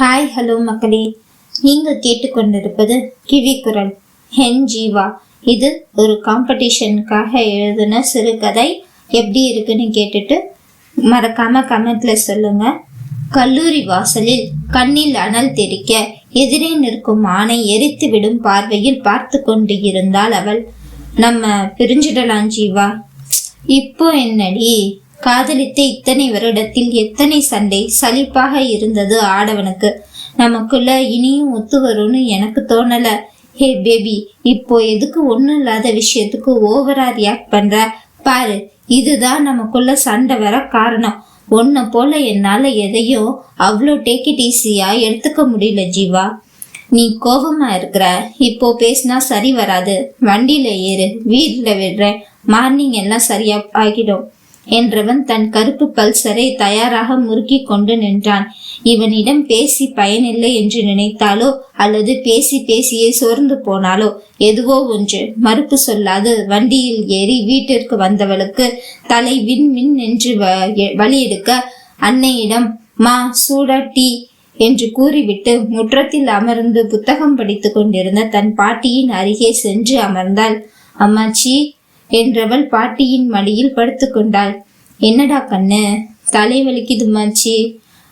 Hi hello மக்களே, நீங்கள் கேட்டுக்கொண்டிருப்பது கிவி குரல். ஹென் ஜீவா. இது ஒரு காம்படிஷனுக்காக எழுதின சிறுகதை. எப்படி இருக்குன்னு கேட்டுட்டு மறக்காம கமெண்ட்ல சொல்லுங்க. கல்லூரி வாசலில் கண்ணில் அனல் தெரிக்க எதிரே நிற்கும் ஆணை எரித்து விடும் பார்வையில் பார்த்து கொண்டு இருந்தாள் அவள். நம்ம பிரிஞ்சிடலாம் ஜீவா. இப்போ என்னடி, காதலித்த இத்தனை வருடத்தில் எத்தனை சண்டை சலிப்பாக இருந்தது ஆடவனுக்கு. நமக்குள்ள இனியும் ஒத்து வரும்னு எனக்கு தோணல. ஹே பேபி, இப்போ எதுக்கு ஒண்ணும் இல்லாத விஷயத்துக்கு ஓவரா ரியாக்ட் பண்ற? பாரு, இதுதான் நமக்குள்ள சண்டை வர காரணம். ஒன்ன போல என்னால எதையும் அவ்வளோ டேக் இட் ஈஸியா எடுத்துக்க முடியல ஜீவா. நீ கோபமா இருக்கிற, இப்போ பேசினா சரி வராது. வண்டியில ஏறு, வீட்டுல விடுறேன், மார்னிங் எல்லாம் சரியா ஆகிடும் என்றவன் தன் கருப்பு பல்சரை தயாராக முறுக்கி கொண்டு நின்றான். இவனிடம் பேசி பயனில்லை என்று நினைத்தாலோ அல்லது பேசி பேசியே சோர்ந்து போனாலோ எதுவோ ஒன்று மறுப்பு சொல்லாது வண்டியில் ஏறி வீட்டிற்கு வந்தவளுக்கு தலை வின் வின் என்று வழி எடுக்க அன்னையிடம் மா சூடா டீ என்று கூறிவிட்டு முற்றத்தில் அமர்ந்து புத்தகம் படித்து கொண்டிருந்த தன் பாட்டியின் அருகே சென்று அமர்ந்தாள். அம்மாச்சி என்றவள் பாட்டியின் மடியில் படுத்து கொண்டாள். என்னடா கண்ணு, தலை வலிக்குதுமாச்சி.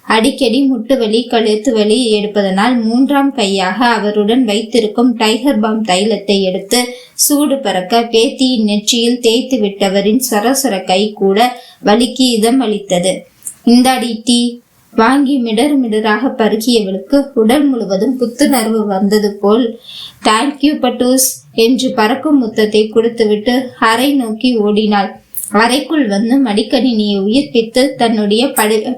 அடிக்கடி முட்டு வலி கழுத்து வலி எடுப்பதனால் மூன்றாம் கையாக அவருடன் வைத்திருக்கும் டைகர் பாம் தைலத்தை எடுத்து சூடு பறக்க பேத்தியின் நெற்றியில் தேய்த்து விட்டவரின் சரசர கை கூட வலிக்கு இதம் அளித்தது. இந்தாடி டீ வாங்கி மிடர் மிடராக பருகியவளுக்கு உடல் முழுவதும் புத்துணர்வு வந்தது போல் தேங்க்யூ பட்டூஸ் என்று பறக்கும் முத்தத்தை கொடுத்துவிட்டு அறை நோக்கி ஓடினாள். அறைக்குள் வந்து மடிக்கணினியை உயிர்ப்பித்து தன்னுடைய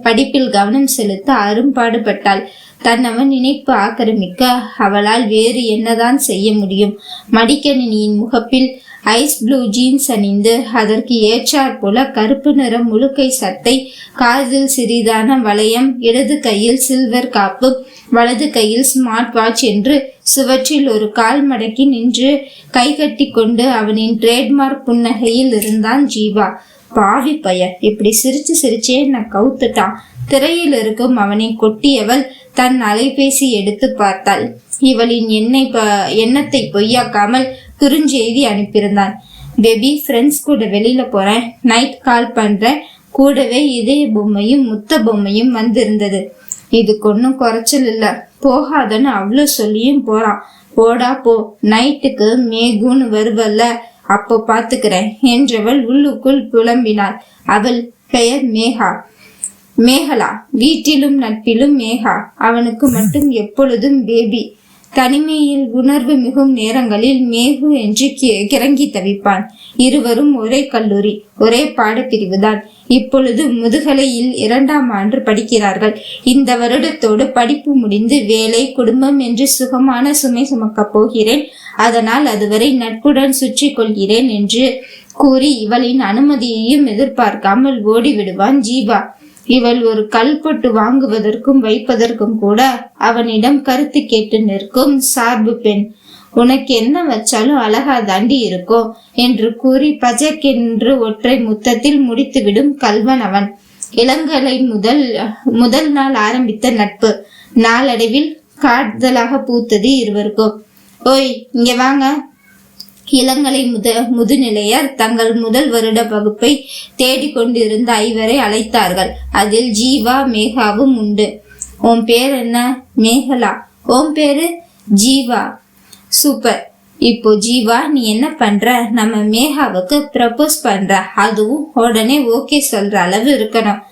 படிப்பில் கவனம் செலுத்த அரும்பாடுபட்டாள். தன்னவன் நினைப்பு ஆக்கிரமிக்க அவளால் வேறு என்னதான் செய்ய முடியும்? மடிக்கணினியின் முகப்பில் ஐஸ் ப்ளூ ஜீன்ஸ் அணிந்து அதற்கு ஏற்றாற் போல கருப்பு நிற முழுக்கை சட்டை, காதில் சிறிதான வளையம், இடது கையில் சில்வர் காப்பு, வலது கையில் ஸ்மார்ட் வாட்ச் என்று சுவற்றில் ஒரு கால் மடக்கி நின்று கை கட்டி கொண்டு அவனின் ட்ரேட்மார்க் புன்னகையில் இருந்தான் ஜீவா. பாவி பைய, இப்படி சிரிச்சு சிரிச்சே நான் கவுத்துட்டான். திரையில் இருக்கும் அவனை கொட்டியவள் தன் அலைபேசி எடுத்து பார்த்தாள். இவளின் எண்ணத்தை பொய்யாக்காமல் குறுஞ்செய்தி அனுப்பியிருந்தான். பேபி, ஃப்ரெண்ட்ஸ் கூட வெளியில போறேன், நைட் கால் பண்றேன். கூடவே இதய பொம்மையும் முத்த பொம்மையும் வந்திருந்தது. இதுக்கு ஒன்னும் குறைச்சல் இல்ல, போகாதன்னு அவ்வளவு சொல்லியும் போறான். போடா போ, நைட்டுக்கு மேகுன்னு வருவல்ல, அப்போ பாத்துக்கிறேன் என்றவள் உள்ளுக்குள் புலம்பினாள். அவள் பெயர் மேகலா. வீட்டிலும் நட்பிலும் மேகா. அவனுக்கு மட்டும் எப்பொழுதும் பேபி. தனிமையில் உணர்வு மிகும் நேரங்களில் மேகு என்று கிறங்கி தவிப்பான். இருவரும் ஒரே கல்லூரி, ஒரே பாடப்பிரிவுதான். இப்பொழுது முதுகலையில் 2ஆம் ஆண்டு படிக்கிறார்கள். இந்த வருடத்தோடு படிப்பு முடிந்து வேலை குடும்பம் என்று சுகமான சுமை சுமக்கப் போகிறேன். அதனால் அதுவரை நட்புடன் சுற்றி கொள்கிறேன் என்று கூறி இவளின் அனுமதியையும் எதிர்பார்க்காமல் ஓடிவிடுவான் ஜீவா. இவள் ஒரு கல்பொட்டு வாங்குவதற்கும் வைப்பதற்கும் கூட அவனிடம் கருத்து கேட்டு நிற்கும் சார்பு பெண். உனக்கு என்ன வச்சாலும் அழகா தாண்டி இருக்கும் என்று கூறி பஜக்கென்று ஒற்றை முத்தத்தில் முடித்துவிடும் கல்வன் அவன். இளங்கலை முதல் நாள் ஆரம்பித்த நட்பு நாளடைவில் காதலாக பூத்தது இருவருக்கும். ஓய், இங்க வாங்க. இளங்கலை முதுநிலையர் தங்கள் முதல் வருட வகுப்பை தேடிக்கொண்டிருந்த ஐவரை அழைத்தார்கள். அதில் ஜீவா மேகாவும் உண்டு. உன் பேர் என்ன? மேகலா. உன் பேரு? ஜீவா. சூப்பர். இப்போ ஜீவா, நீ என்ன பண்ற? நம்ம மேகாவுக்கு ப்ரப்போஸ் பண்ற, அதுவும் உடனே ஓகே சொல்ற அளவு இருக்கணும்.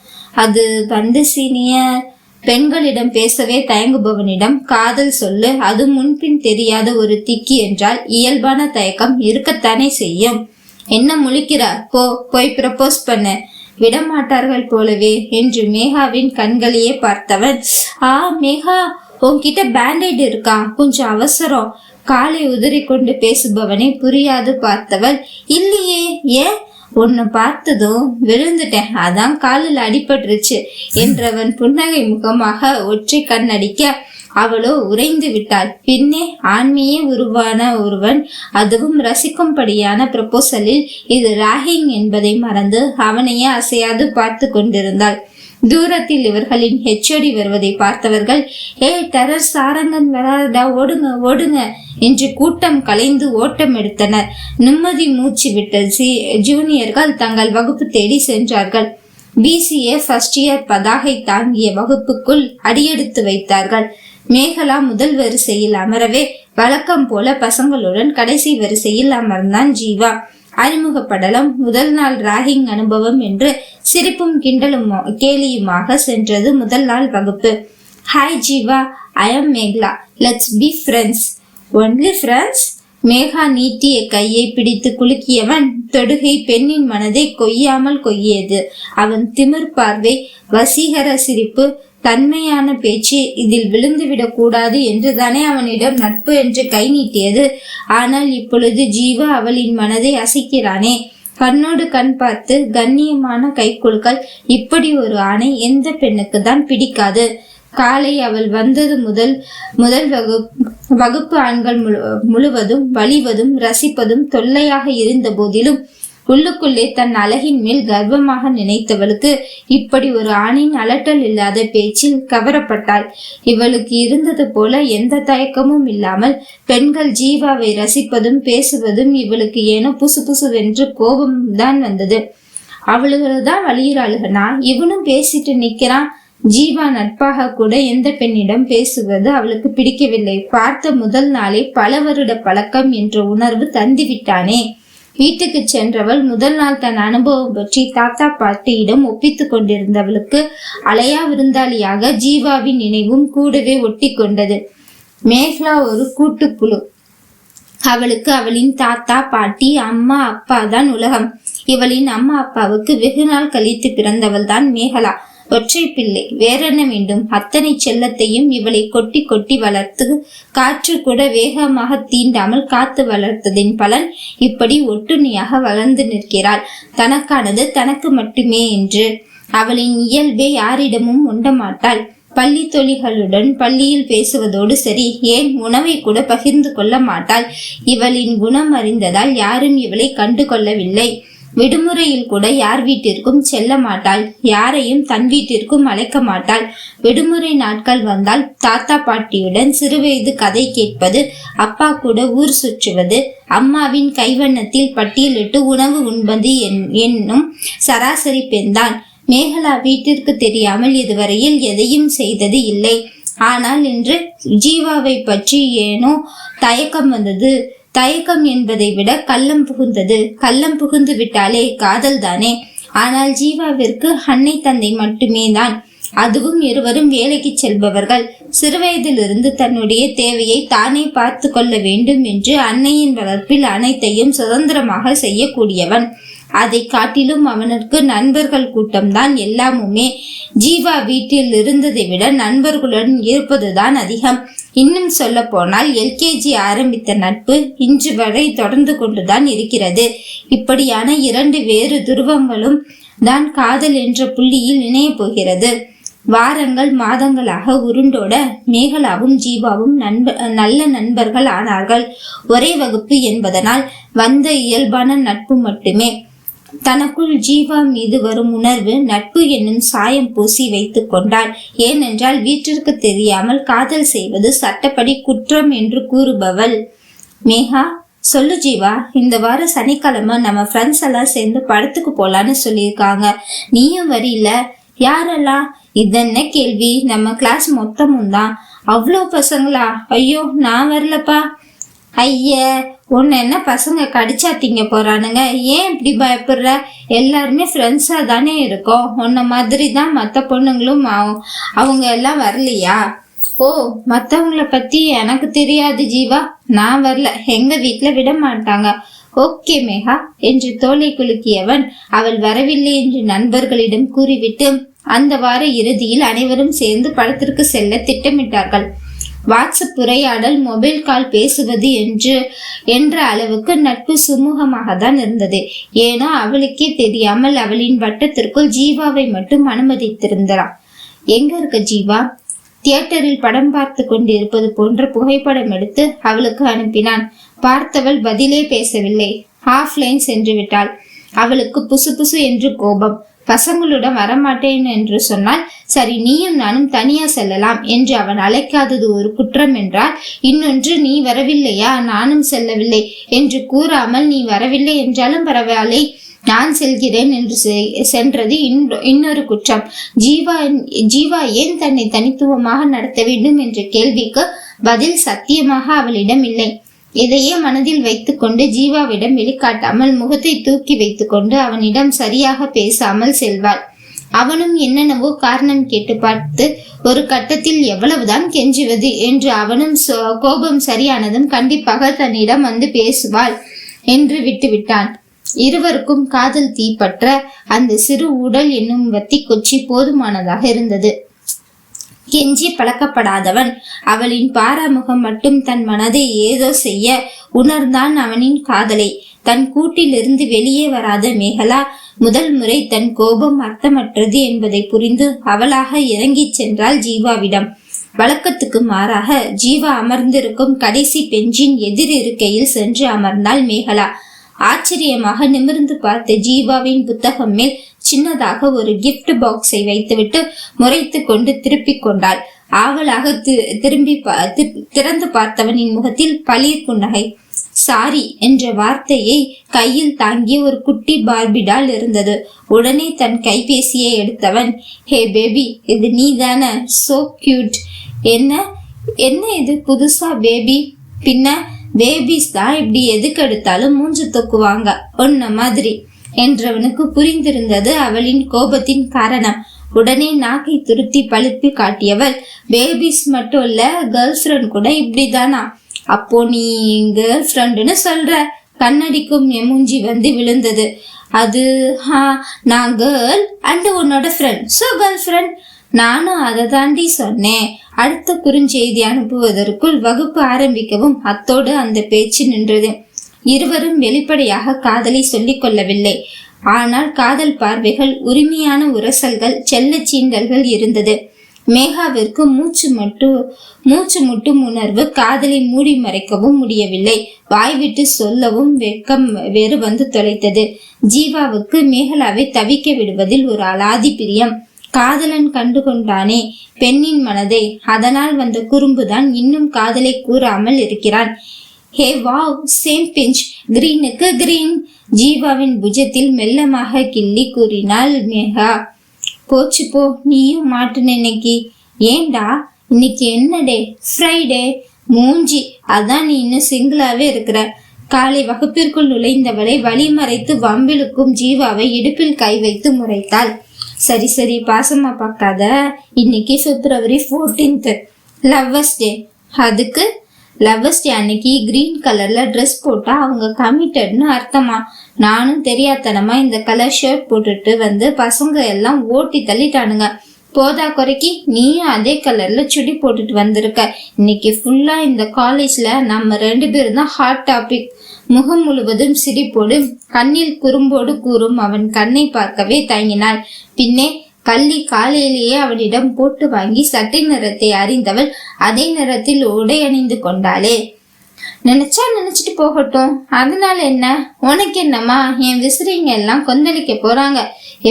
அது வந்து சீனியர், பெண்களிடம் பேசவே தயங்குபவனிடம் காதல் சொல்லு, அது முன்பின் தெரியாத ஒரு திக்கி என்றால் இயல்பான தயக்கம் இருக்கத்தானே செய்யும். என்ன முழிக்கிற? போய் ப்ரப்போஸ் பண்ண. விடமாட்டார்கள் போலவே என்று மேகாவின் கண்களையே பார்த்தவன், மேகா, உன்கிட்ட பேண்டேட் இருக்கா? கொஞ்சம் அவசரம். காலை உதறி கொண்டு பேசுபவனை புரியாது பார்த்தவள், இல்லையே. ஏன்? உன்னை பார்த்ததும் விழுந்துட்டேன், அதான் காலில் அடிபட்டுருச்சு என்றவன் புன்னகை முகமாக ஒற்றை கண்ணடிக்க அவளோ உறைந்து விட்டாள். பின்னே ஆண்மையே உருவான ஒருவன், அதுவும் ரசிக்கும்படியான ப்ரப்போசலில் இது ராகிங் என்பதை மறந்து அவனையே அசையாது பார்த்து கொண்டிருந்தாள். தூரத்தில் இவர்களின் ஹெச்ஓடி வருவதை பார்த்தவர்கள், டெரர் சாரங்கன் வராதா, ஓடுங்க ஓடுங்க என்று கூட்டம் கலைந்து ஓட்டம் எடுத்தனர். நிம்மதி மூச்சு விட்ட ஜூனியர்கள் தங்கள் வகுப்பு தேடி சென்றார்கள். BCA ஃபர்ஸ்ட் இயர் பதாகை தாங்கிய வகுப்புக்குள் அடியெடுத்து வைத்தார்கள். மேகலா முதல் வரிசையில் அமரவே வழக்கம் போல பசங்களுடன் கடைசி வரிசையில் அமர்ந்தான் ஜீவா. அறிமுகப்படலம் முதல் நாள் ராகிங் அனுபவம் என்று சிரிப்பும் கிண்டலும் கேலியுமாக சென்றது முதல் நாள் வகுப்பு. Hi Jeeva, I am Megala, let's be friends. Only friends? Megha நீட்டிய கையை பிடித்து குலுக்கியவன் தொடுகை பெண்ணின் மனதை கொய்யாமல் கொய்யது. அவன் திமிர் பார்வை, வசீகர சிரிப்பு, தன்மையான பேச்சு இதில் விழுந்துவிடக் கூடாது என்றுதானே அவனிடம் நட்பு என்று கை நீட்டியது. ஆனால் இப்பொழுது ஜீவா அவளின் மனதை அசைக்கிறானே. கண்ணோடு கண் பார்த்து கண்ணியமான கைக்குலுக்கள். இப்படி ஒரு ஆணை எந்த பெண்ணுக்கு தான் பிடிக்காது? காலை அவள் வந்தது முதல் வகுப்பு ஆண்கள் முழுவதும் வலிவதும் ரசிப்பதும் தொல்லையாக இருந்த போதிலும் உள்ளுக்குள்ளே தன் அழகின் மேல் கர்வமாக நினைத்தவளுக்கு இப்படி ஒரு ஆணின் அலட்டல் இல்லாத பேச்சில் கவரப்பட்டாள். இவளுக்கு இருந்தது போல எந்த தயக்கமும் இல்லாமல் பெண்கள் ஜீவாவை ரசிப்பதும் பேசுவதும் இவளுக்கு ஏனோ புசுவென்று கோபம் தான் வந்தது. அவளுதான் வழியிறாளுகனா, இவனும் பேசிட்டு நிக்கிறான். ஜீவா நட்பாக கூட எந்த பெண்ணிடம் பேசுவது அவளுக்கு பிடிக்கவில்லை. பார்த்த முதல் நாளே பல வருட பழக்கம் என்ற உணர்வு தந்திவிட்டானே. வீட்டுக்கு சென்றவள் முதல் நாள் தன் அனுபவம் பற்றி தாத்தா பாட்டியிடம் ஒப்பித்து கொண்டிருந்தவளுக்கு அலையா விருந்தாளியாக ஜீவாவின் நினைவும் கூடவே ஒட்டி கொண்டது. மேகலா ஒரு கூட்டுப்புழு. அவளுக்கு அவளின் தாத்தா பாட்டி அம்மா அப்பா தான் உலகம். இவளின் அம்மா அப்பாவுக்கு வெகு நாள் கழித்து பிறந்தவள் தான் மேகலா. ஒற்றை பிள்ளை, வேறென்ன வேண்டும்? அத்தனை செல்லத்தையும் இவளை கொட்டி கொட்டி வளர்த்து காற்று கூட வேகமாக தீண்டாமல் காத்து வளர்த்ததின் பலன் இப்படி ஒட்டுணியாக வளர்ந்து நிற்கிறாள். தனக்கானது தனக்கு மட்டுமே என்று. அவளின் இயல்பே யாரிடமும் உண்ட மாட்டாள். பள்ளி தொழிகளுடன் பள்ளியில் பேசுவதோடு சரி, ஏன் உணவை கூட பகிர்ந்து கொள்ள மாட்டாள். இவளின் குணம் அறிந்ததால் யாரும் இவளை கண்டு கொள்ளவில்லை. விடுமுறையில் கூட யார் வீட்டிற்கும் செல்ல மாட்டாள். யாரையும் தன் வீட்டிற்கும் அழைக்க மாட்டாள். விடுமுறை நாட்கள் வந்தால் தாத்தா பாட்டியுடன் சிறுவயது கதை கேட்பது, அப்பா கூட ஊர் சுற்றுவது, அம்மாவின் கைவண்ணத்தில் பட்டியலிட்டு உணவு உண்பது என்னும் சராசரி பெண்தான். மேகலா வீட்டிற்கு தெரியாமல் இதுவரையில் எதையும் செய்தது இல்லை. ஆனால் இன்று ஜீவாவை பற்றி ஏனோ தயக்கம் வந்தது. தயக்கம் என்பதை விட கள்ளம் புகுந்தது. கள்ளம் புகுந்து விட்டாலே காதல் தானே. ஆனால் ஜீவாவிற்கு அன்னை தந்தை மட்டுமே தான். அதுவும் இருவரும் வேலைக்கு செல்பவர்கள். சிறுவயதிலிருந்து தன்னுடைய தேவையை தானே பார்த்து கொள்ள வேண்டும் என்று அன்னையின் வளர்ப்பில் அனைத்தையும் சுதந்திரமாக செய்யக்கூடியவன். அதை காட்டிலும் அவனுக்கு நண்பர்கள் கூட்டம்தான் எல்லாமுமே. ஜீவா வீட்டில் இருந்ததை விட நண்பர்களுடன் இருப்பதுதான் அதிகம். இன்னும் சொல்ல போனால் LKG ஆரம்பித்த நட்பு இன்று வரை தொடர்ந்து கொண்டுதான் இருக்கிறது. இப்படியான இரண்டு வேறு துருவங்களும் தான் காதல் என்ற புள்ளியில் இணைய போகிறது. வாரங்கள் மாதங்களாக உருண்டோட மேகலாவும் ஜீவாவும் நல்ல நண்பர்கள் ஆனார்கள். ஒரே வகுப்பு என்பதனால் வந்த இயல்பான நட்பு மட்டுமே. தனக்குள் ஜீவா மீது வரும் உணர்வு நட்பு என்னும் சாயம் பூசி வைத்து கொண்டாள். ஏனென்றால் வீட்டிற்கு தெரியாமல் காதல் செய்வது சட்டப்படி குற்றம் என்று கூறுபவள். மேகா, சொல்லு ஜீவா, இந்த வார சனிக்கிழமை நம்ம ஃப்ரெண்ட்ஸ் எல்லாம் சேர்ந்து படத்துக்கு போலான்னு சொல்லியிருக்காங்க. நீயும் வரீல? யாரெல்லாம்? இதென்ன கேள்வி? நம்ம கிளாஸ் மொத்தமும் தான். அவ்வளோ பசங்களா? ஐயோ, நான் வரலப்பா. ஐய, உன்னை என்ன பசங்க கடிச்சா திங்க போறானுங்க? ஏன் இப்படி பயப்படுற? எல்லாருமே ஃப்ரெண்ட்ஸா தானே இருக்கோம். உன்ன மாதிரி தான் மற்ற பொண்ணுங்களும். அவங்க எல்லாம் வரலையா? ஓ, மற்றவங்கள பத்தி எனக்கு தெரியாது ஜீவா. நான் வரல, எங்க வீட்டுல விட மாட்டாங்க. ஓகே மேகா என்று தோலை குலுக்கியவன் அவள் வரவில்லை என்று நண்பர்களிடம் கூறிவிட்டு அந்த வார இறுதியில் அனைவரும் சேர்ந்து படத்திற்கு செல்ல திட்டமிட்டார்கள். வாட்ஸ்அப் உரையாடல், மொபைல் கால் பேசுவது என்ற அளவுக்கு நட்பு சுமூகமாக தான் இருந்தது. ஏனோ அவளுக்கே தெரியாமல் அவளின் வட்டத்திற்குள் ஜீவாவை மட்டும் அனுமதித்திருந்தான். எங்க இருக்க ஜீவா? தியேட்டரில் படம் பார்த்து கொண்டிருப்பது போன்ற புகைப்படம் எடுத்து அவளுக்கு அனுப்பினான். பார்த்தவள் பதிலே பேசவில்லை. ஆஃப்லைன் சென்று விட்டாள். அவளுக்கு புசு புசு என்று கோபம். பசங்களுடன் வரமாட்டேன் என்று சொன்னால் சரி, நீயும் நானும் தனியா செல்லலாம் என்று அவன் அழைக்காதது ஒரு குற்றம் என்றால், இன்னொன்று நீ வரவில்லையா நானும் செல்லவில்லை என்று கூறாமல் நீ வரவில்லை என்றாலும் பரவாயில்லை நான் செல்கிறேன் என்று சென்றது இன்னொரு குற்றம். ஜீவா ஏன் தன்னை தனித்துவமாக நடத்த வேண்டும் என்ற கேள்விக்கு பதில் சத்தியமாக அவளிடம் இல்லை. இதையே மனதில் வைத்துக்கொண்டு ஜீவாவிடம் வெளிக்காட்டாமல் முகத்தை தூக்கி வைத்துக்கொண்டு அவனிடம் சரியாக பேசாமல் செல்வாள். அவனும் என்னென்னவோ காரணம் கேட்டு பார்த்து ஒரு கட்டத்தில் எவ்வளவுதான் கெஞ்சுவது என்று அவனும் கோபம் சரியானதும் கண்டிப்பாக தன்னிடம் வந்து பேசுவாள் என்று விட்டுவிட்டான். இருவருக்கும் காதல் தீப்பற்ற அந்த சிறு உடல் என்னும் வத்தி கொச்சி போதுமானதாக இருந்தது. கெஞ்சி பழக்கப்படாதவன் அவளின் பாராமுகம் மட்டும் தன் மனதை ஏதோ செய்ய உணர்ந்தான் அவனின் காதலை. தன் கூட்டிலிருந்து வெளியே வராத மேகலா முதல் முறை தன் கோபம் அர்த்தமற்றது என்பதை புரிந்து அவளாக இறங்கி சென்றாள் ஜீவாவிடம். வழக்கத்துக்கு மாறாக ஜீவா அமர்ந்திருக்கும் கடைசி பெஞ்சின் எதிர் இருக்கையில் சென்று அமர்ந்தாள் மேகலா. ஆச்சரியமாக நிமிர்ந்து பார்த்த ஜீவாவின் புத்தகம் மேல் சின்னதாக ஒரு கிஃப்ட் பாக்ஸை வைத்துவிட்டு முறைத்து கொண்டு திருப்பி கொண்டாள். ஆவலாக திறந்து பார்த்தவனின் முகத்தில் பளிர் புன்னகை. சாரி என்ற வார்த்தையை கையில் தாங்கிய ஒரு குட்டி பார்பிடால் இருந்தது. உடனே தன் கைபேசியை எடுத்தவன், ஹே பேபி, இது நீ தானே? So cute. என்ன என்ன இது புதுசா பேபி? பின்ன பேபிஸ் தான் இப்படி எதுக்கு எடுத்தாலும் மூஞ்சு தொக்குவாங்க ஒன்ன மாதிரி என்றவனுக்கு புரிந்திருந்தது அவளின் கோபத்தின் காரணம். உடனே நாக்கை துருத்தி பழுப்பி காட்டியவள், பேபிஸ் மட்டும் இல்ல, கேர்ள் ஃப்ரெண்ட் கூட இப்படிதானா? அப்போ நீ கேர்ள் ஃப்ரெண்டுன்னு சொல்ற? கண்ணடிக்கும் எமூஞ்சி வந்து விழுந்தது. அது நான் கேர்ள் அண்ட் உன்னோட ஃப்ரெண்ட், சோ கேர்ள் ஃப்ரெண்ட். நானும் அதை தாண்டி சொன்னேன். அடுத்த குறுஞ்செய்தி அனுப்புவதற்குள் வகுப்பு ஆரம்பிக்கவும் அத்தோடு அந்த பேச்சு நின்றது. இருவரும் வெளிப்படையாக காதலை சொல்லிக் கொள்ளவில்லை. ஆனால் காதல் பார்வைகள், உரிமையான உரசல்கள், செல்ல சீண்டல்கள் இருந்தது. மேகாவிற்கு மூச்சு முட்டும் உணர்வு காதலை மூடி மறைக்கவும் முடியவில்லை. வாய்விட்டு சொல்லவும் வெட்கம் வேறு வந்து தொலைத்தது. ஜீவாவுக்கு மேகலாவை தவிக்க விடுவதில் ஒரு அலாதி பிரியம். காதலன் கண்டு கொண்டானே பெண்ணின் மனதை, அதனால் வந்த குறும்புதான் இன்னும் காதலை கூறாமல் இருக்கிறான். ஹே வாவ், சேம் பிஞ்ச், கிரீனுக்கு கிரீன். ஜீவாவின் புஜத்தில் மெல்லமாக கிள்ளி கூறினாள் மேகா. போச்சு போ, நீயும் மாட்டுன இன்னைக்கு. ஏண்டா, இன்னைக்கு என்ன டே? ஃப்ரைடே. மூஞ்சி, அதான் நீ இன்னும் சிங்கிளாவே இருக்கிற. காலை வகுப்பிற்குள் நுழைந்தவளை வழிமறைத்து வம்பிலுக்கும் ஜீவாவை இடுப்பில் கை வைத்து முறைத்தாள். சரி சரி, பாசமா பார்க்காத. இன்னைக்கு February 14th, லவ்வர்ஸ் டே. அதுக்கு லவ்வர்ஸ் டே அன்னைக்கு கிரீன் கலர்ல ட்ரெஸ் போட்டா அவங்க கமிட்டட்னு அர்த்தமா? நானும் தெரியாதனமா இந்த கலர் ஷர்ட் போட்டுட்டு வந்து பசங்க எல்லாம் ஓட்டி தள்ளிட்டானுங்க. போதா குறைக்கு நீயும் அதே கலர்ல சுடி போட்டுட்டு வந்திருக்க. இன்னைக்கு ஃபுல்லா இந்த காலேஜ்ல நம்ம 2 பேரும் தான் ஹாட் டாபிக். முகம் முழுவதும் சிரிப்போடு கண்ணில் குறும்போடு கூறும் அவன் கண்ணை பார்க்கவே தயங்கினாள். பின்னே கள்ளி காலையிலேயே அவனிடம் போட்டு வாங்கி சட்டை நிறத்தை அறிந்தவள் அதே நிறத்தில் உடை அணிந்து கொண்டாளே. நினைச்சா நினைச்சிட்டு போகட்டும், அதனால என்ன? உனக்கு என்னம்மா? என் விசிறிங்க எல்லாம் கொந்தளிக்க போறாங்க.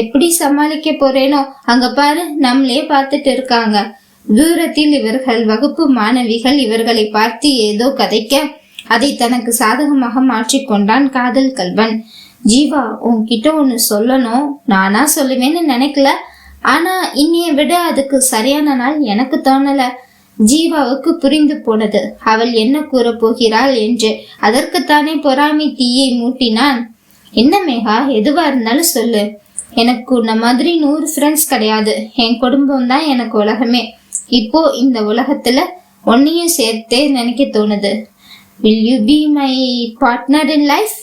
எப்படி சமாளிக்க போறேனோ? அங்க பாரு, நம்மளே பார்த்துட்டு இருக்காங்க. தூரத்தில் இவர்கள் வகுப்பு மாணவிகள் இவர்களை பார்த்து ஏதோ கதைக்க அதை தனக்கு சாதகமாக மாற்றிக்கொண்டான் காதல் கல்வன். ஜீவா, உன்கிட்ட ஒன்னு சொல்லணும். நானா சொல்லுவேன்னு நினைக்கல, ஆனா இன்னைய விட அதுக்கு சரியான நாள் எனக்கு தோணல. ஜீவாவுக்கு புரிந்து போனது அவள் என்ன கூற போகிறாள் என்று. அதற்குத்தானே பொறாமை தீயை மூட்டினான். என்ன மேகா, எதுவா இருந்தாலும் சொல்லு. எனக்கு உன்ன மாதிரி 100 ஃப்ரெண்ட்ஸ் கிடையாது. என் குடும்பம் தான் எனக்கு உலகமே. இப்போ இந்த உலகத்துல உன்னையும் சேர்த்தே நினைக்க தோணுது. Will you be my partner in life?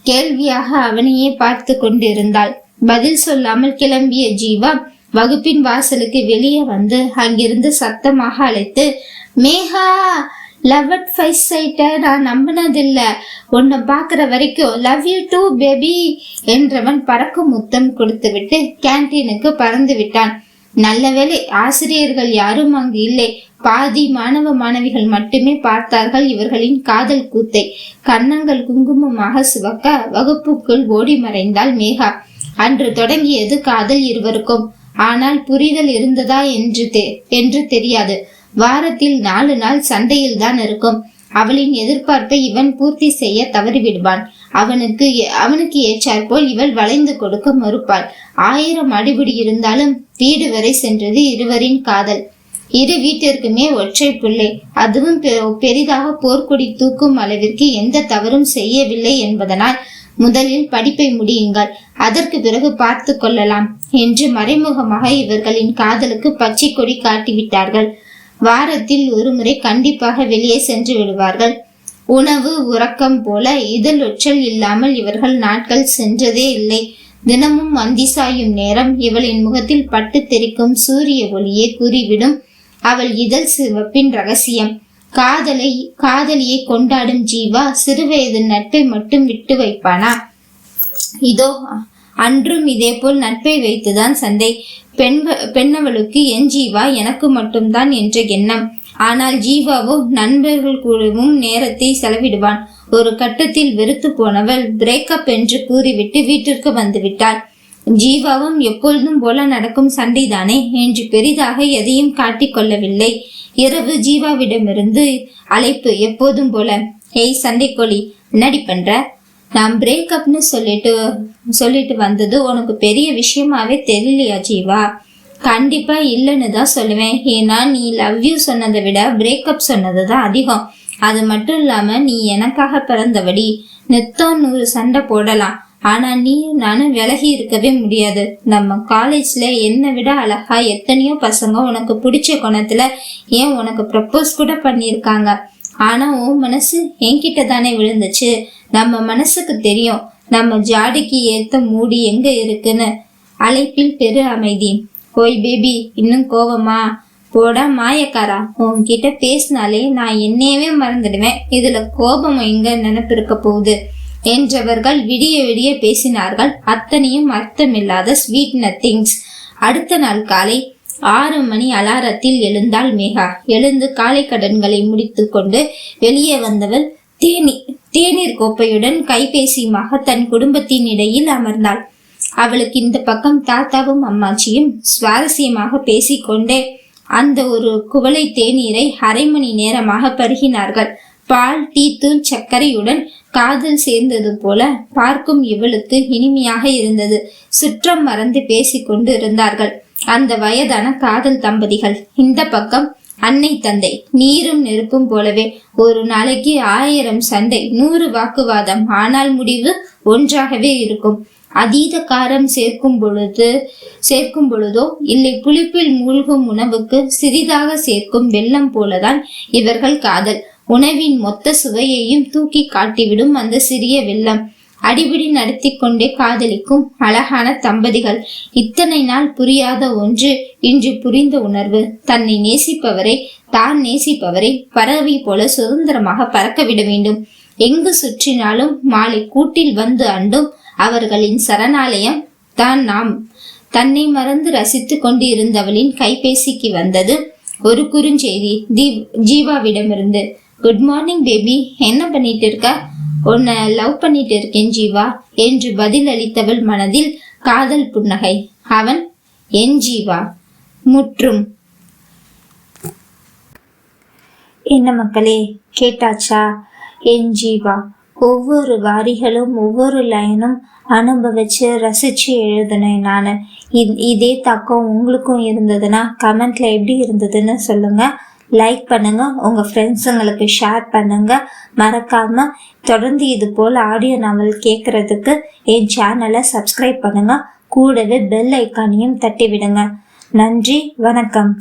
கேள்வியாக அவனையே பார்த்து கொண்டிருந்தாள். பதில் சொல்லாமல் கிளம்பிய ஜீவா வகுப்பின் வாசலுக்கு வெளியே வந்து அங்கிருந்து சத்தமாக அழைத்து, மேகா, லவ் அட் ஃபர்ஸ்ட் சைட்ட நான் நம்பினதில்ல. உன்னை பாக்குற வரைக்கும் லவ் யூ டூ பேபி என்றவன் பறக்கும் முத்தம் கொடுத்து விட்டு கேன்டீனுக்கு பறந்து விட்டான். நல்லவேளை ஆசிரியர்கள் யாரும் அங்கு இல்லை. பாதி மாணவ மாணவிகள் மட்டுமே பார்த்தார்கள் இவர்களின் காதல் கூத்தை. கன்னங்கள் குங்குமமாக சிவக்க வகுப்புக்குள் ஓடி மறைந்தாள் மேகா. அன்று தொடங்கியது காதல் இருவருக்கும். ஆனால் புரிதல் இருந்ததா என்று தெரியாது. வாரத்தில் 4 நாள் சண்டையில் தான் இருக்கும். அவளின் எதிர்பார்ப்பை இவன் பூர்த்தி செய்ய தவறிவிடுவான். அவனுக்கு ஏற்றாற்போல் இவள் வளைந்து கொடுக்க மறுப்பாள். 1000 அடிபடி இருந்தாலும் வீடு வரை சென்றது இருவரின் காதல். இரு வீட்டிற்குமே ஒற்றை பிள்ளை. அதுவும் பெரிதாக போர்க்கொடி தூக்கும் அளவிற்கு எந்த தவறும் செய்யவில்லை என்பதனால் முதலில் படிப்பை முடியுங்கள், அதற்கு பிறகு பார்த்து கொள்ளலாம் என்று மறைமுகமாக இவர்களின் காதலுக்கு பச்சை கொடி காட்டிவிட்டார்கள். வாரத்தில் ஒரு முறை கண்டிப்பாக வெளியே சென்று விடுவார்கள். உணவு உறக்கம் போல இதழொற்றல் இல்லாமல் இவர்கள் நாட்கள் சென்றதே இல்லை. தினமும் அந்தி சாயும் நேரம் இவளின் முகத்தில் பட்டு தெரிக்கும் சூரிய ஒளியே கூறிவிடும் அவள் இதழ் சிவப்பின் ரகசியம். காதலியை கொண்டாடும் ஜீவா சிறுவயது நட்பை மட்டும் விட்டு வைப்பானா? இதோ அன்றும் இதே போல் நட்பை வைத்துதான் சண்டை. பெண்ணவளுக்கு என் ஜீவா எனக்கு மட்டும்தான் என்ற எண்ணம். ஆனால் ஜீவாவோ நண்பர்கள் கூடவும் நேரத்தை செலவிடுவான். ஒரு கட்டத்தில் வெறுத்து போனவள் பிரேக்கப் என்று கூறிவிட்டு வீட்டிற்கு வந்துவிட்டாள். ஜீவாவும் எப்பொழுதும் போல நடக்கும் சண்டைதானே என்று பெரிதாக எதையும் காட்டிக் கொள்ளவில்லை. இரவு ஜீவாவிடமிருந்து அழைப்பு எப்போதும் போல, ஏய் சண்டைக்கோழி, என்னடி பண்ற? நான் பிரேக்கப்னு சொல்லிட்டு வந்தது உனக்கு பெரிய விஷயமாவே தெரியலையா ஜீவா? கண்டிப்பா இல்லைன்னு தான் சொல்லுவேன். ஏன்னா நீ லவ் யூ சொன்னதை விட பிரேக்கப் சொன்னது தான் அதிகம். அது மட்டும் இல்லாம நீ எனக்காக பிறந்தவடி. நித்தம் 100 சண்டை போடலாம், ஆனா நீ நானும் விலகி இருக்கவே முடியாது. நம்ம காலேஜ்ல என்னை விட அழகா எத்தனையோ பசங்க உனக்கு பிடிச்ச குணத்துல ஏன் உனக்கு ப்ரப்போஸ் கூட பண்ணியிருக்காங்க. ஆனா உன் மனசு என்கிட்ட தானே விழுந்துச்சு. நம்ம மனசுக்கு தெரியும் நம்ம ஜாடிக்கு ஏத்த மூடி எங்க இருக்குன்னு. அழைப்பில் பெரு அமைதி. ஓய் பேபி, இன்னும் கோவமா? போடா மாயக்காரா, உன்கிட்ட பேசினாலே நான் என்னையவே மறந்துடுவேன். இதுல கோபம் எங்க நினைப்பு இருக்க போகுது என்றவர்கள் விடிய விடிய பேசினார்கள். அத்தனையும் அர்த்தமில்லாத ஸ்வீட் நத்திங்ஸ். அடுத்த நாள் காலை 6 மணி அலாரத்தில் எழுந்தாள் மேகா. எழுந்து காலை கடன்களை முடித்து கொண்டு வெளியே வந்தவள் தேநீர் கோப்பையுடன் கைபேசியுமாக தன் குடும்பத்தின் இடையில் அமர்ந்தாள். அவளுக்கு இந்த பக்கம் தாத்தாவும் அம்மாச்சியும் சுவாரஸ்யமாக பேசிக்கொண்டே அந்த ஒரு குவளை தேநீரை 1/2 மணி நேரமாக பருகினார்கள். பால், டீ தூள், சர்க்கரையுடன் காதல் சேர்ந்தது போல பார்க்கும் இவளுக்கு இனிமையாக இருந்தது. சுற்றம் மறந்து பேசிக்கொண்டு இருந்தார்கள் அந்த வயதான காதல் தம்பதிகள். இந்த பக்கம் அன்னை தந்தை நீரும் நெருப்பும் போலவே. ஒரு நாளைக்கு 1000 சண்டை, 100 வாக்குவாதம், ஆனால் முடிவு ஒன்றாகவே இருக்கும். அதீத காரம் சேர்க்கும் பொழுதோ இல்லை புளிப்பில் மூழ்கும் உணவுக்கு சிறிதாக சேர்க்கும் வெல்லம் போலதான் இவர்கள் காதல். உணவின் மொத்த சுவையையும் தூக்கி காட்டிவிடும் அந்த சிறிய வெல்லம். அடிபிடி நடத்தி கொண்டே காதலிக்கும் அழகான தம்பதிகள். இத்தனை நாள் புரியாத ஒன்று இன்று புரிந்த உணர்வு. தன்னை நேசிப்பவரை, தான் நேசிப்பவரை பறவை போல சுதந்திரமாக பறக்க விட வேண்டும். எங்கு சுற்றினாலும் மாலை கூட்டில் வந்து அண்டும் அவர்களின் சரணாலயம் தான். நாம் தன்னை மறந்து ரசித்து கொண்டு இருந்தவளின் கைபேசிக்கு வந்தது ஒரு குறுஞ்செய்தி ஜீவாவிடமிருந்து. குட் மார்னிங் பேபி, என்ன பண்ணிட்டு இருக்க? உன்னை லவ் பண்ணிட்டு இருக்கேன் ஜீவா என்று பதில் அளித்தவள் மனதில் காதல் புன்னகை. அவன் என் ஜீவா. முற்றும். என்ன மக்களே, கேட்டாச்சா? என் ஜீவா. ஒவ்வொரு வாரிகளும் ஒவ்வொரு லைனும் அனுபவிச்சு ரசிச்சு எழுதினேன் நான். இதே தாக்கம் உங்களுக்கும் இருந்ததுன்னா கமெண்ட்ல எப்படி இருந்ததுன்னு சொல்லுங்க. லைக் பண்ணுங்க, உங்க ஃப்ரெண்ட்ஸுங்களுக்கு ஷேர் பண்ணுங்க. மறக்காம தொடர்ந்து இது போல் ஆடியோ நாவல் கேட்கறதுக்கு என் சேனலை சப்ஸ்கிரைப் பண்ணுங்க. கூடவே பெல் ஐக்கானையும் தட்டி விடுங்க. நன்றி, வணக்கம்.